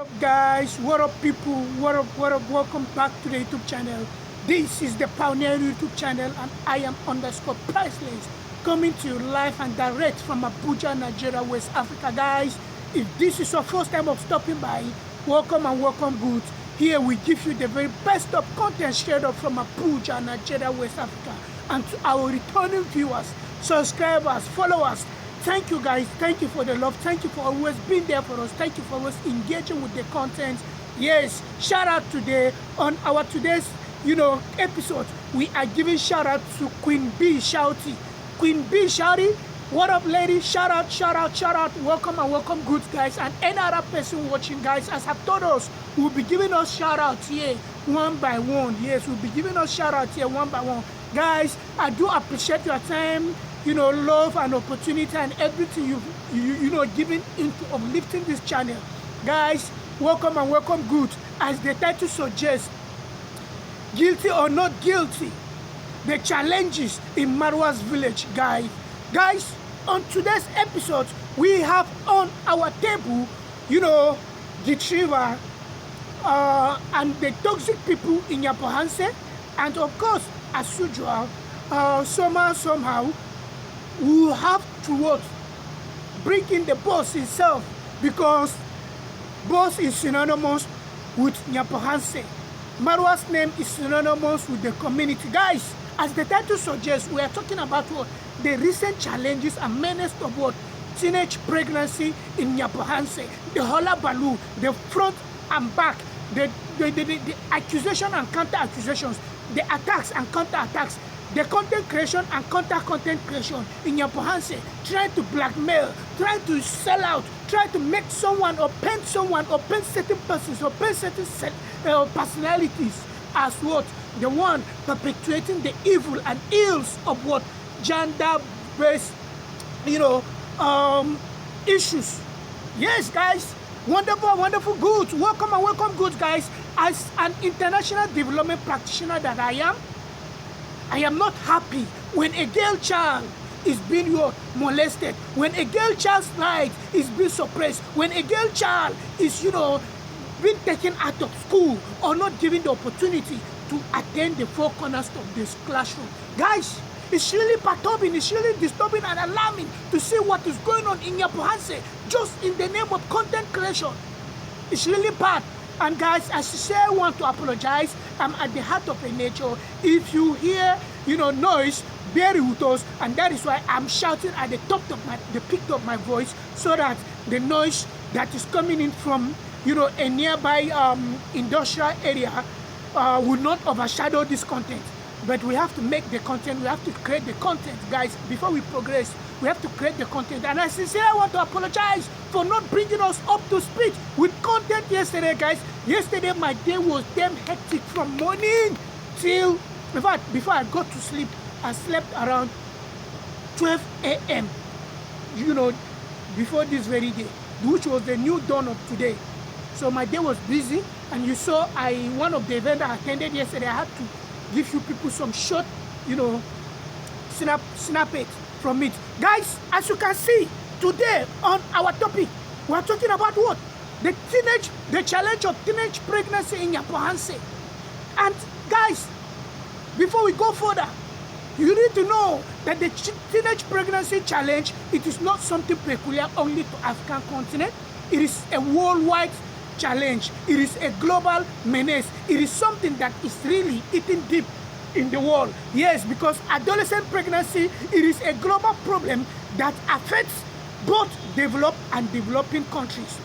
up guys, what up people, what up, welcome back to the YouTube channel. This is the Pioneer YouTube channel and I am underscore priceless, coming to you live and direct from Abuja, Nigeria, West Africa. Guys, if this is your first time of stopping by, welcome and welcome good. Here we give you the very best of content shared up from Abuja, Nigeria, West Africa. And to our returning viewers, subscribers, followers, thank you guys, thank you for the love, thank you for always being there for us, thank you for always engaging with the content. Yes, shout out today on our today's episode. We are giving shout out to Queen B Shouty. Queen B Shouty, what up lady? Shout out, welcome and welcome good guys. And any other person watching guys, as I've told us, we'll be giving us shout out here one by one. Yes, we'll be giving us shout out here one by one. Guys, I do appreciate your time, love and opportunity and everything you've given into uplifting this channel. Guys, welcome and welcome good. As the title suggests, guilty or not guilty, the challenges in Marwa's village. Guys, on today's episode, we have on our table, the Trevor and the toxic people in Nyabohanse, and of course, as usual, somehow, we have to bring in the boss himself, because boss is synonymous with Nyabohanse. Marwa's name is synonymous with the community. Guys, as the title suggests, we are talking about the recent challenges and menace of teenage pregnancy in Nyabohanse, the hola balu, the front and back, the accusation and counter accusations, the attacks and counter attacks, the content creation and counter content creation in Nyabohanse, trying to blackmail, trying to sell out, trying to make someone or paint certain persons or paint certain personalities as the one perpetuating the evil and ills of gender-based issues. Yes guys, wonderful good. Welcome and welcome good guys. As an international development practitioner that I am not happy when a girl child is being molested, when a girl child's right is being suppressed, when a girl child is being taken out of school or not given the opportunity to attend the four corners of this classroom. Guys, it's really perturbing, it's really disturbing and alarming to see what is going on in Nyabohanse just in the name of content creation. It's really bad. And guys, as I say, I want to apologize. I'm at the heart of the nature. If you hear, noise, bear with us, and that is why I'm shouting at the top of the peak of my voice, so that the noise that is coming in from, a nearby industrial area will not overshadow this content. But we have to make the content, we have to create the content, guys. Before we progress, we have to create the content. And I sincerely want to apologize for not bringing us up to speed with content yesterday, guys. Yesterday, my day was damn hectic from morning till, in fact, before I got to sleep, I slept around 12 a.m., before this very day, which was the new dawn of today. So my day was busy, and you saw one of the events I attended yesterday, I had to give you people some short, snippet from it. Guys, as you can see, today on our topic, we are talking about what? The challenge of teenage pregnancy in Nyabohanse. And guys, before we go further, you need to know that the teenage pregnancy challenge, it is not something peculiar only to African continent. It is a worldwide challenge. It is a global menace. It is something that is really eating deep in the world. Yes, because adolescent pregnancy, it is a global problem that affects both developed and developing countries.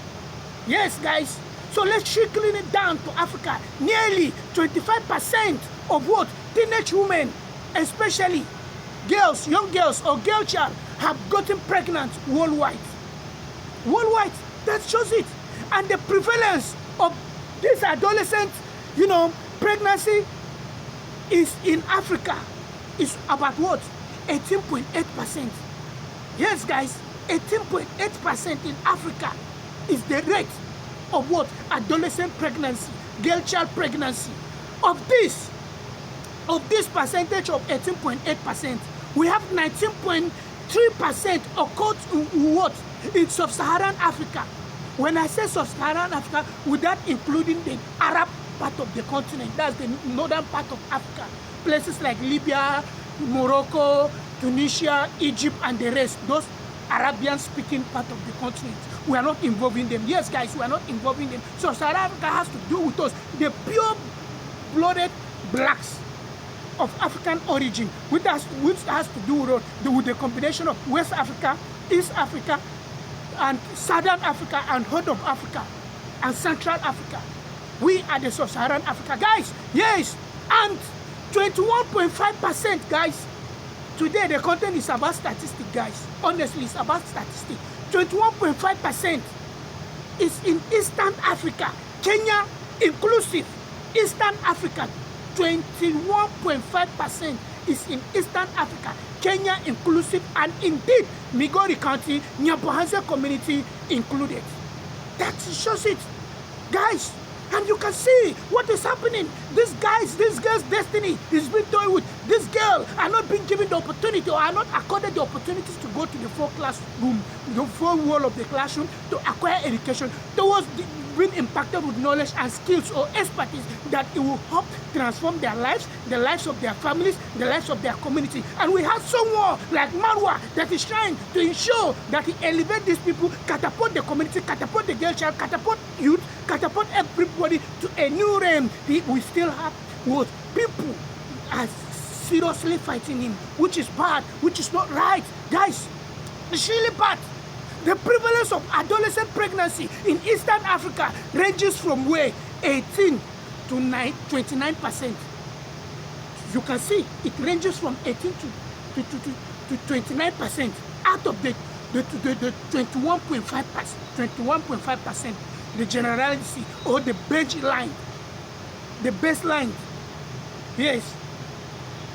Yes, guys. So let's trickle it down to Africa. Nearly 25% of teenage women, especially girls, young girls or girl child, have gotten pregnant worldwide. Worldwide, that shows it. And the prevalence of this adolescent, pregnancy is in Africa is about 18.8%. Yes, guys, 18.8% in Africa is the rate of adolescent pregnancy, girl child pregnancy. Of this percentage of 18.8%, we have 19.3% occurred in in Sub-Saharan Africa. When I say Sub-Saharan Africa, without including the Arab part of the continent, that's the northern part of Africa, places like Libya, Morocco, Tunisia, Egypt, and the rest, those Arabian-speaking part of the continent, we are not involving them. Yes, guys, we are not involving them. So South Africa has to do with us, the pure-blooded blacks of African origin, which has to do with the combination of West Africa, East Africa, and Southern Africa, and Horn of Africa, and Central Africa. We are the Sub-Saharan Africa, guys. Yes, and 21.5%, guys. Today, the content is about statistics, guys. Honestly, it's about statistics. 21.5% is in Eastern Africa, Kenya inclusive. Eastern Africa, 21.5% is in Eastern Africa, Kenya inclusive, and indeed, Migori County, Nyabohanse community included. That shows it, guys. And you can see what is happening. This girl's destiny is being toyed with. This girl are not being given the opportunity, or are not accorded the opportunities to go to the four classroom, the four wall of the classroom, to acquire education, towards being impacted with knowledge and skills or expertise that it will help transform their lives, the lives of their families, the lives of their community. And we have someone like Marwa that is trying to ensure that he elevates these people, catapult the community, catapult the girl child, catapult youth, catapult everybody to a new realm. We still have what people are seriously fighting him, which is bad, which is not right. Guys, it's really bad. The prevalence of adolescent pregnancy in Eastern Africa ranges from where 18 to 29%. You can see it ranges from 18 to 29% out of the 21.5%, the generality or the baseline. The baseline. Yes.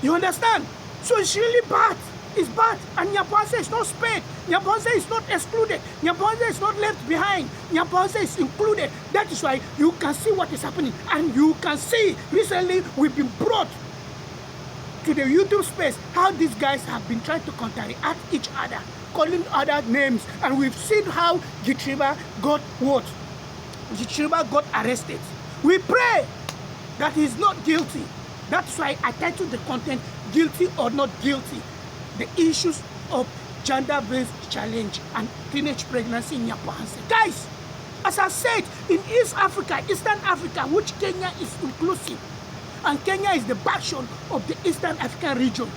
You understand? So it's really bad. It's bad. And Nyabohanse is not spared. Nyabohanse is not excluded. Nyabohanse is not left behind. Nyabohanse is included. That is why you can see what is happening. And you can see recently we've been brought to the YouTube space how these guys have been trying to counteract each other, calling other names. And we've seen how Gitriba got what? Gitriba got arrested. We pray that he's not guilty. That's why I titled the content, Guilty or Not Guilty. The issues of gender-based challenge and teenage pregnancy in Nyabohanse. Guys, as I said, in East Africa, Eastern Africa, which Kenya is inclusive, and Kenya is the backbone of the Eastern African region.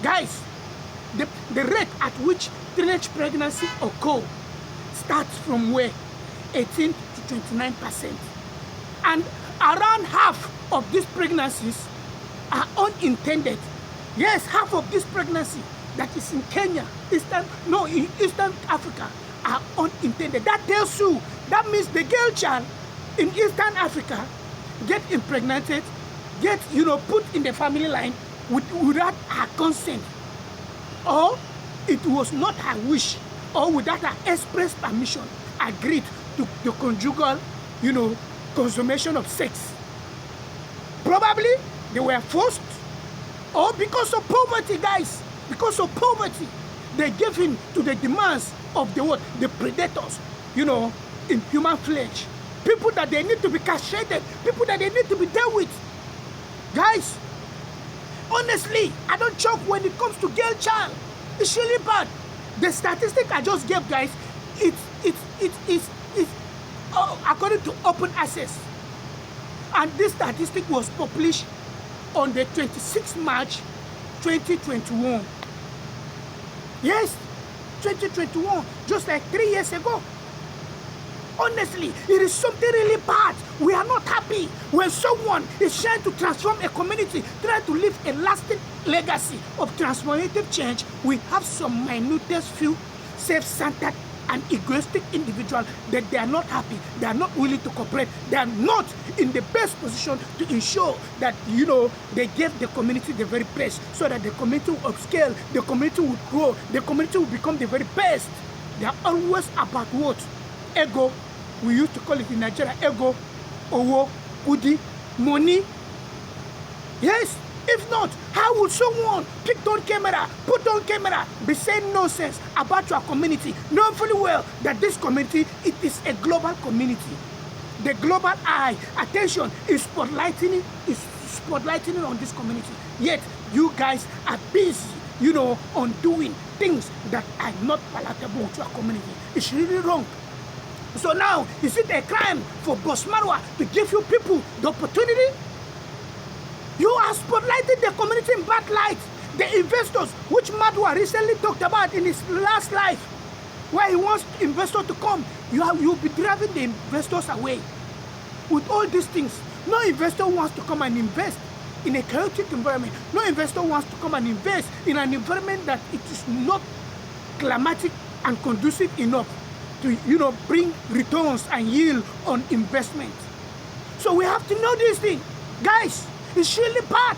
Guys, the rate at which teenage pregnancy occur starts from where? 18 to 29%. And around half of these pregnancies are unintended. Yes, half of this pregnancy that is in Kenya, in Eastern Africa, are unintended. That tells you, that means the girl child in Eastern Africa get impregnated, get, put in the family line without her consent. Or it was not her wish, or without her express permission, agreed to the conjugal, consummation of sex. Probably they were forced, or because of poverty, guys. Because of poverty, they gave in to the demands of the predators, in human flesh. People that they need to be castrated, people that they need to be dealt with. Guys, honestly, I don't joke when it comes to girl child. It's really bad. The statistic I just gave, guys, it's according to open access. And this statistic was published on the 26th March 2021. Yes, 2021, just like 3 years ago. Honestly, it is something really bad. We are not happy when someone is trying to transform a community, trying to leave a lasting legacy of transformative change. We have some minutest few self-centered and egoistic individuals that they are not happy, they are not willing to cooperate, they are not in the best position to ensure that, they give the community the very best, so that the community will upscale, the community will grow, the community will become the very best. They are always about what? Ego. We used to call it in Nigeria, ego, owo, kudi, money. Yes, If not, how would someone pick on camera, put on camera, be saying nonsense about your community, knowing fully well that this community, it is a global community. The global eye, attention, is spotlighting on this community. Yet, you guys are busy, on doing things that are not palatable to our community. It's really wrong. So now, is it a crime for Boss Marwa to give you people the opportunity? You are spotlighting the community in bad light. The investors, which Marwa recently talked about in his last life, where he wants investors to come, you'll be driving the investors away. With all these things, no investor wants to come and invest in a chaotic environment. No investor wants to come and invest in an environment that it is not climatic and conducive enough to, bring returns and yield on investment. So we have to know this thing. Guys, it's really bad.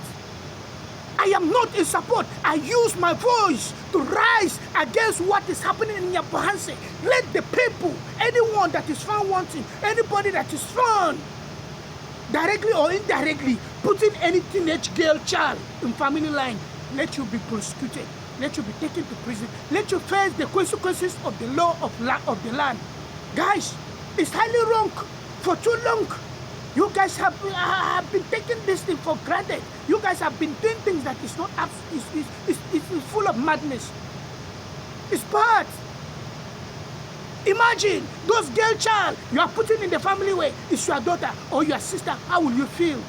I am not in support. I use my voice to rise against what is happening in Nyabohanse. Let the people, anyone that is found wanting, anybody that is found directly or indirectly putting any teenage girl child in family line, let you be prosecuted. Let you be taken to prison. Let you face the consequences of the law of the land. Guys, it's highly wrong. For too long, you guys have been taking this thing for granted. You guys have been doing things that is not it's full of madness. It's bad. Imagine those girl child you are putting in the family way is your daughter or your sister. How will you feel?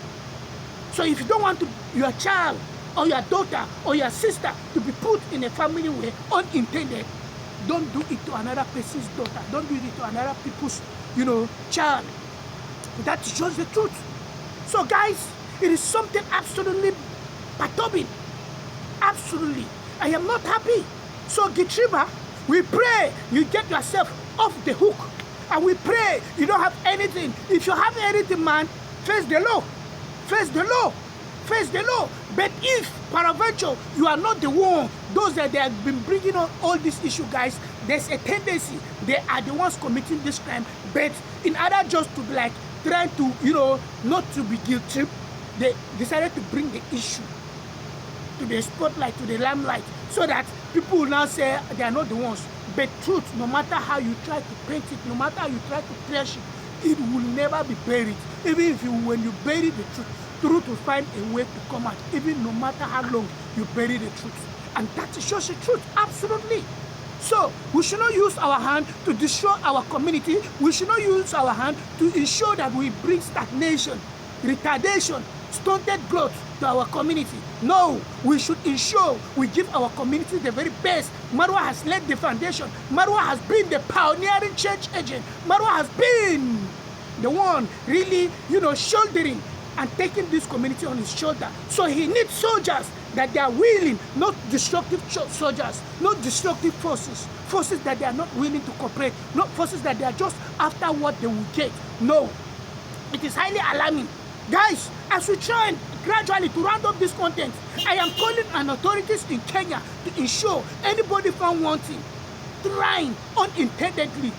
So if you don't want your child or your daughter or your sister to be put in a family way unintended, don't do it to another person's daughter. Don't do it to another people's, child. That is just the truth. So guys, it is something absolutely perturbing. Absolutely. I am not happy. So Gitriba, we pray you get yourself off the hook. And we pray you don't have anything. If you have anything, man, face the law. Face the law. Face the law. But if, peradventure, you are not the one, those that they have been bringing on all this issue, guys, there's a tendency they are the ones committing this crime. But in order just to be like, trying to, not to be guilty, they decided to bring the issue to the spotlight, to the limelight, so that people will now say they are not the ones. But truth, no matter how you try to paint it, no matter how you try to trash it, it will never be buried. Even if when you bury the truth will find a way to come out, even no matter how long you bury the truth. And that is just the truth, absolutely. So, we should not use our hand to destroy our community. We should not use our hand to ensure that we bring stagnation, retardation, stunted growth to our community. No, we should ensure we give our community the very best. Marwa has laid the foundation. Marwa has been the pioneering change agent. Marwa has been the one really, shouldering and taking this community on his shoulder. So he needs soldiers that they are willing, not destructive soldiers, not destructive forces that they are not willing to cooperate, not forces that they are just after what they will get. No, it is highly alarming. Guys, as we try gradually to round up this content, I am calling on authorities in Kenya to ensure anybody found wanting, trying unintendedly,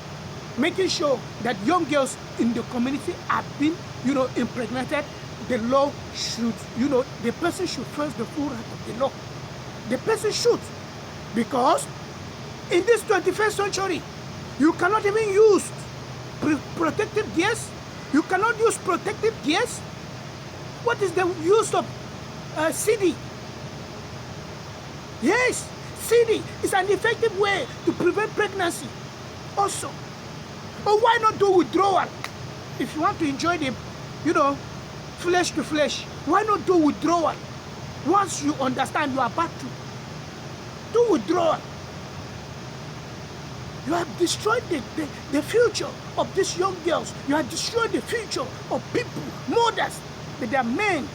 making sure that young girls in the community are being, impregnated. The law should, the person should face the full right of the law. The person should. Because in this 21st century, you cannot even use protective gears. You cannot use protective gears. What is the use of CD? Yes, CD is an effective way to prevent pregnancy. Also, or why not do withdrawal? If you want to enjoy the, flesh to flesh, why not do withdrawal? Once you understand you are about to do withdrawal, you have destroyed the future of these young girls. You have destroyed the future of people, mothers, that they are meant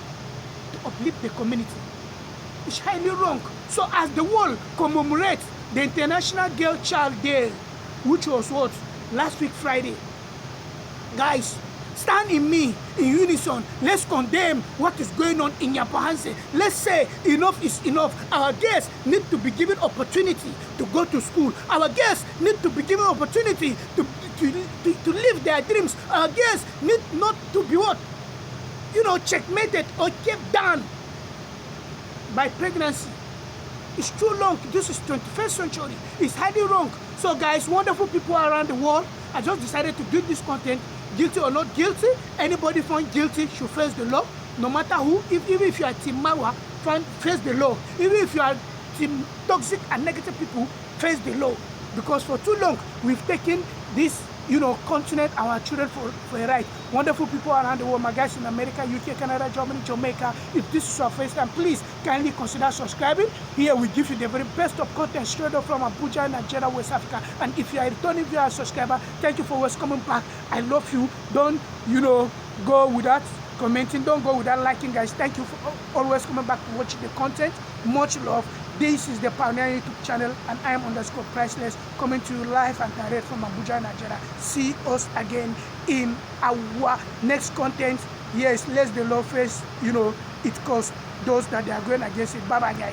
to uplift the community. It's highly wrong. So as the world commemorates the International Girl Child Day, which was what? Last week Friday. Guys, stand in unison. Let's condemn what is going on in Nyabohanse. Let's say enough is enough. Our girls need to be given opportunity to go to school. Our girls need to be given opportunity to live their dreams. Our girls need not to be what? Checkmated or kept down by pregnancy. It's too long. This is 21st century. It's highly wrong. So guys, wonderful people around the world, I just decided to do this content. Guilty or not guilty, anybody found guilty should face the law, no matter who. Even if you are Team Mawa, face the law. Even if you are Team toxic and negative people, face the law. Because for too long, we've taken this, continent, our children for a ride. Wonderful people around the world, my guys in America, UK, Canada, Germany, Jamaica. If this is your first time, please kindly consider subscribing. Here we give you the very best of content straight up from Abuja, Nigeria, West Africa. And if you are a returning viewer subscriber, thank you for always coming back. I love you. Don't, go without commenting. Don't go without liking, guys. Thank you for always coming back to watching the content. Much love. This is the Pioneer YouTube channel, and I am _priceless, coming to you live and direct from Abuja, Nigeria. See us again in our next content. Yes, let the law face, it costs those that they are going against it. Bye bye, guys.